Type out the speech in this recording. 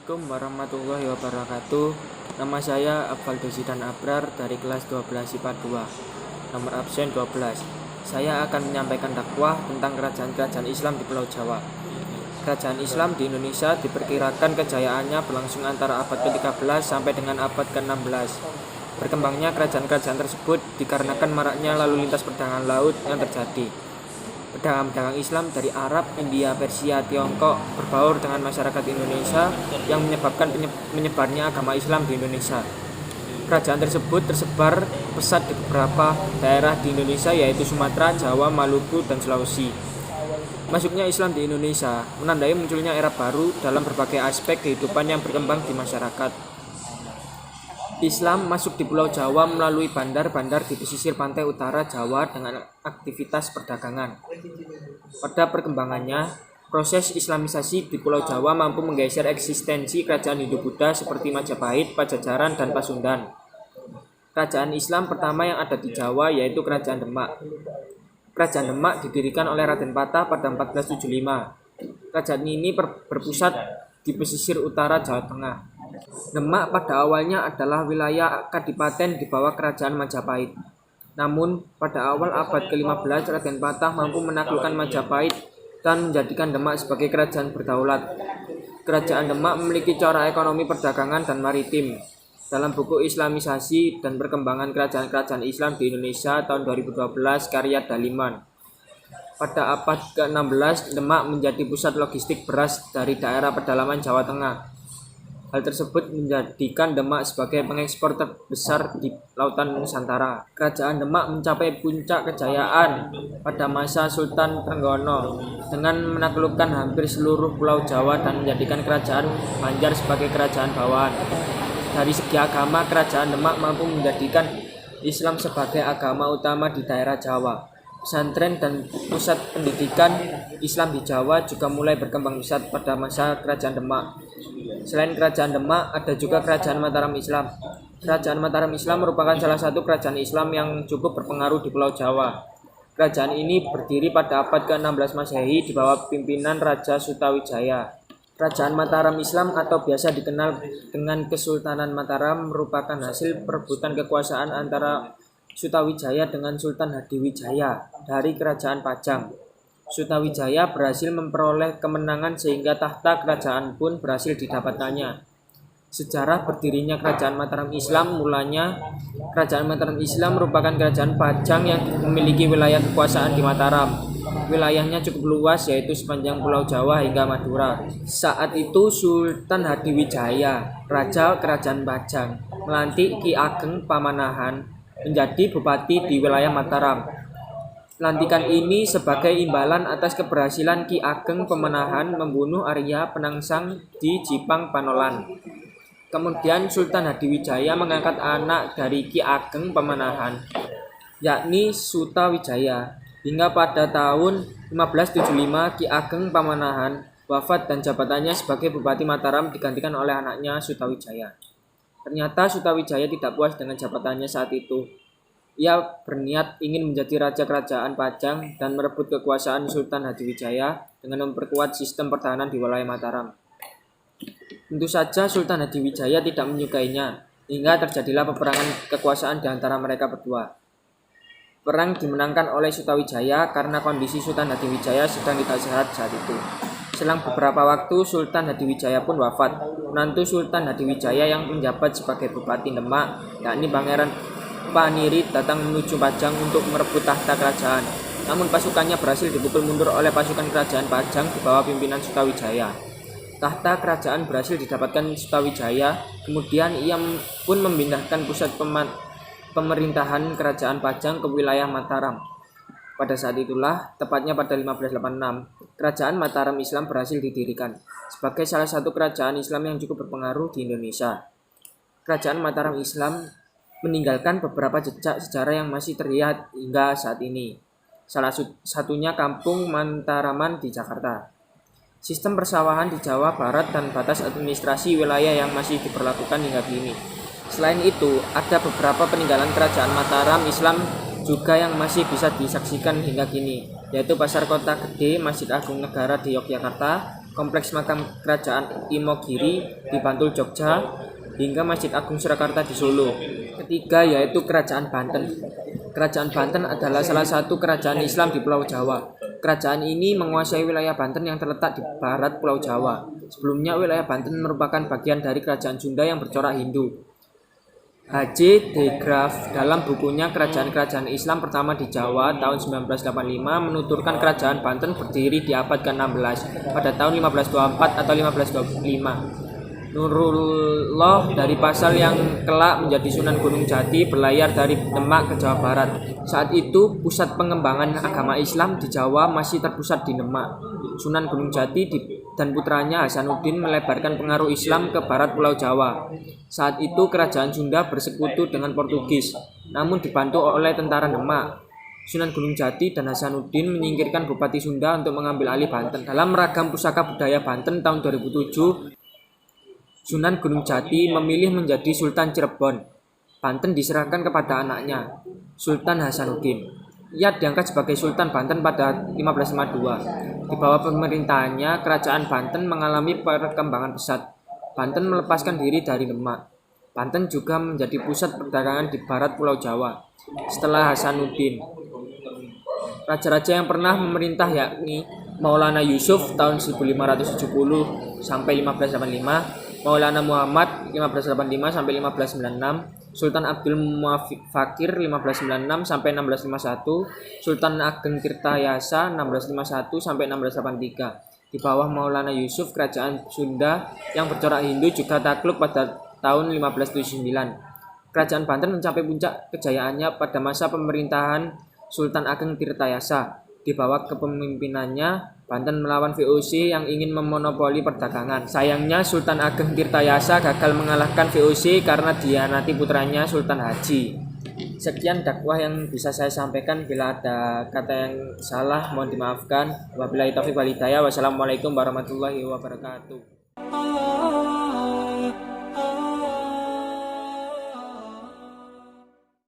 Assalamualaikum warahmatullahi wabarakatuh. Nama saya Afal Dosidan Abrar dari kelas 12 IPA 2, nomor absen 12. Saya akan menyampaikan dakwah tentang kerajaan-kerajaan Islam di Pulau Jawa. Kerajaan Islam di Indonesia diperkirakan kejayaannya berlangsung antara abad ke-13 sampai dengan abad ke-16. Berkembangnya kerajaan-kerajaan tersebut dikarenakan maraknya lalu lintas perdagangan laut yang terjadi. Pedagang-pedagang Islam dari Arab, India, Persia, Tiongkok berbaur dengan masyarakat Indonesia yang menyebabkan menyebarnya agama Islam di Indonesia. Kerajaan tersebut tersebar pesat di beberapa daerah di Indonesia yaitu Sumatera, Jawa, Maluku, dan Sulawesi. Masuknya Islam di Indonesia menandai munculnya era baru dalam berbagai aspek kehidupan yang berkembang di masyarakat. Islam masuk di Pulau Jawa melalui bandar-bandar di pesisir pantai utara Jawa dengan aktivitas perdagangan. Pada perkembangannya, proses Islamisasi di Pulau Jawa mampu menggeser eksistensi kerajaan Hindu-Buddha seperti Majapahit, Pajajaran, dan Pasundan. Kerajaan Islam pertama yang ada di Jawa yaitu Kerajaan Demak. Kerajaan Demak didirikan oleh Raden Patah pada 1475. Kerajaan ini berpusat di pesisir utara Jawa Tengah. Demak pada awalnya adalah wilayah kadipaten di bawah kerajaan Majapahit. Namun, pada awal abad ke-15 Raden Patah mampu menaklukkan Majapahit dan menjadikan Demak sebagai kerajaan berdaulat. Kerajaan Demak memiliki corak ekonomi perdagangan dan maritim. Dalam buku Islamisasi dan Perkembangan Kerajaan-Kerajaan Islam di Indonesia tahun 2012 karya Daliman, pada abad ke-16 Demak menjadi pusat logistik beras dari daerah pedalaman Jawa Tengah. Hal tersebut menjadikan Demak sebagai pengekspor terbesar di lautan Nusantara. Kerajaan Demak mencapai puncak kejayaan pada masa Sultan Trenggono dengan menaklukkan hampir seluruh Pulau Jawa dan menjadikan kerajaan Banjar sebagai kerajaan bawahan. Dari segi agama, kerajaan Demak mampu menjadikan Islam sebagai agama utama di daerah Jawa. Pesantren dan pusat pendidikan Islam di Jawa juga mulai berkembang pesat pada masa Kerajaan Demak. Selain Kerajaan Demak, ada juga Kerajaan Mataram Islam. Kerajaan Mataram Islam merupakan salah satu kerajaan Islam yang cukup berpengaruh di Pulau Jawa. Kerajaan ini berdiri pada abad ke-16 Masehi di bawah pimpinan Raja Sutawijaya. Kerajaan Mataram Islam atau biasa dikenal dengan Kesultanan Mataram merupakan hasil perebutan kekuasaan antara Sutawijaya dengan Sultan Hadiwijaya dari Kerajaan Pajang. Sutawijaya berhasil memperoleh kemenangan sehingga tahta kerajaan pun berhasil didapatkannya. Sejarah berdirinya Kerajaan Mataram Islam mulanya Kerajaan Mataram Islam merupakan kerajaan Pajang yang memiliki wilayah kekuasaan di Mataram. Wilayahnya cukup luas yaitu sepanjang Pulau Jawa hingga Madura. Saat itu Sultan Hadiwijaya, Raja Kerajaan Pajang, melantik Ki Ageng Pamanahan menjadi bupati di wilayah Mataram. Pelantikan ini sebagai imbalan atas keberhasilan Ki Ageng Pamanahan membunuh Arya Penangsang di Jipang Panolan. Kemudian Sultan Hadiwijaya mengangkat anak dari Ki Ageng Pamanahan, yakni Sutawijaya. Hingga pada tahun 1575 Ki Ageng Pamanahan wafat dan jabatannya sebagai Bupati Mataram digantikan oleh anaknya Sutawijaya. Ternyata Sutawijaya tidak puas dengan jabatannya saat itu. Ia berniat ingin menjadi raja kerajaan Pajang dan merebut kekuasaan Sultan Hadiwijaya dengan memperkuat sistem pertahanan di wilayah Mataram. Tentu saja Sultan Hadiwijaya tidak menyukainya, hingga terjadilah peperangan kekuasaan di antara mereka berdua. Perang dimenangkan oleh Sutawijaya karena kondisi Sultan Hadiwijaya sedang tidak sehat saat itu. Selang beberapa waktu Sultan Hadiwijaya pun wafat. Menantu Sultan Hadiwijaya yang menjabat sebagai Bupati Demak, yakni Pangeran Panirit, datang menuju Pajang untuk merebut tahta kerajaan. Namun pasukannya berhasil dipukul mundur oleh pasukan kerajaan Pajang di bawah pimpinan Sutawijaya. Tahta kerajaan berhasil didapatkan Sutawijaya, kemudian ia pun memindahkan pusat pemerintahan kerajaan Pajang ke wilayah Mataram. Pada saat itulah, tepatnya pada 1586, Kerajaan Mataram Islam berhasil didirikan sebagai salah satu kerajaan Islam yang cukup berpengaruh di Indonesia. Kerajaan Mataram Islam meninggalkan beberapa jejak sejarah yang masih terlihat hingga saat ini. Salah satunya Kampung Mantaraman di Jakarta. Sistem persawahan di Jawa Barat dan batas administrasi wilayah yang masih diberlakukan hingga kini. Selain itu, ada beberapa peninggalan Kerajaan Mataram Islam juga yang masih bisa disaksikan hingga kini, yaitu Pasar Kota Gede, Masjid Agung Negara di Yogyakarta, Kompleks Makam Kerajaan Imogiri di Bantul, Jogja, hingga Masjid Agung Surakarta di Solo. Ketiga yaitu Kerajaan Banten. Kerajaan Banten adalah salah satu kerajaan Islam di Pulau Jawa. Kerajaan ini menguasai wilayah Banten yang terletak di barat Pulau Jawa. Sebelumnya wilayah Banten merupakan bagian dari Kerajaan Sunda yang bercorak Hindu. H.J. de Graaf dalam bukunya Kerajaan-Kerajaan Islam Pertama di Jawa tahun 1985 menuturkan Kerajaan Banten berdiri di abad ke-16 pada tahun 1524 atau 1525. Nurullah dari Pasal yang kelak menjadi Sunan Gunung Jati berlayar dari Demak ke Jawa Barat. Saat itu pusat pengembangan agama Islam di Jawa masih terpusat di Demak. Sunan Gunung Jati dan putranya Hasanuddin melebarkan pengaruh Islam ke barat Pulau Jawa. Saat itu kerajaan Sunda bersekutu dengan Portugis, namun dibantu oleh tentara Demak. Sunan Gunung Jati dan Hasanuddin menyingkirkan Bupati Sunda untuk mengambil alih Banten. Dalam Ragam Pusaka Budaya Banten tahun 2007, Sunan Gunung Jati memilih menjadi Sultan Cirebon. Banten diserahkan kepada anaknya, Sultan Hasanuddin. Ia diangkat sebagai Sultan Banten pada 1552. Di bawah pemerintahannya, Kerajaan Banten mengalami perkembangan pesat. Banten melepaskan diri dari Demak. Banten juga menjadi pusat perdagangan di barat Pulau Jawa. Setelah Hasanuddin, raja-raja yang pernah memerintah yakni Maulana Yusuf tahun 1570 sampai 1585, Maulana Muhammad 1585 sampai 1596, Sultan Abdul Fakir 1596 sampai 1651, Sultan Ageng Tirtayasa 1651 sampai 1683. Di bawah Maulana Yusuf, kerajaan Sunda yang bercorak Hindu juga takluk pada tahun 1579. Kerajaan Banten mencapai puncak kejayaannya pada masa pemerintahan Sultan Ageng Tirtayasa. Di bawah kepemimpinannya, Banten melawan VOC yang ingin memonopoli perdagangan. Sayangnya Sultan Ageng Tirtayasa gagal mengalahkan VOC karena dihianati putranya Sultan Haji. Sekian dakwah yang bisa saya sampaikan. Bila ada kata yang salah mohon dimaafkan. Wabillahi taufiq wal hidayah. Wassalamualaikum warahmatullahi wabarakatuh.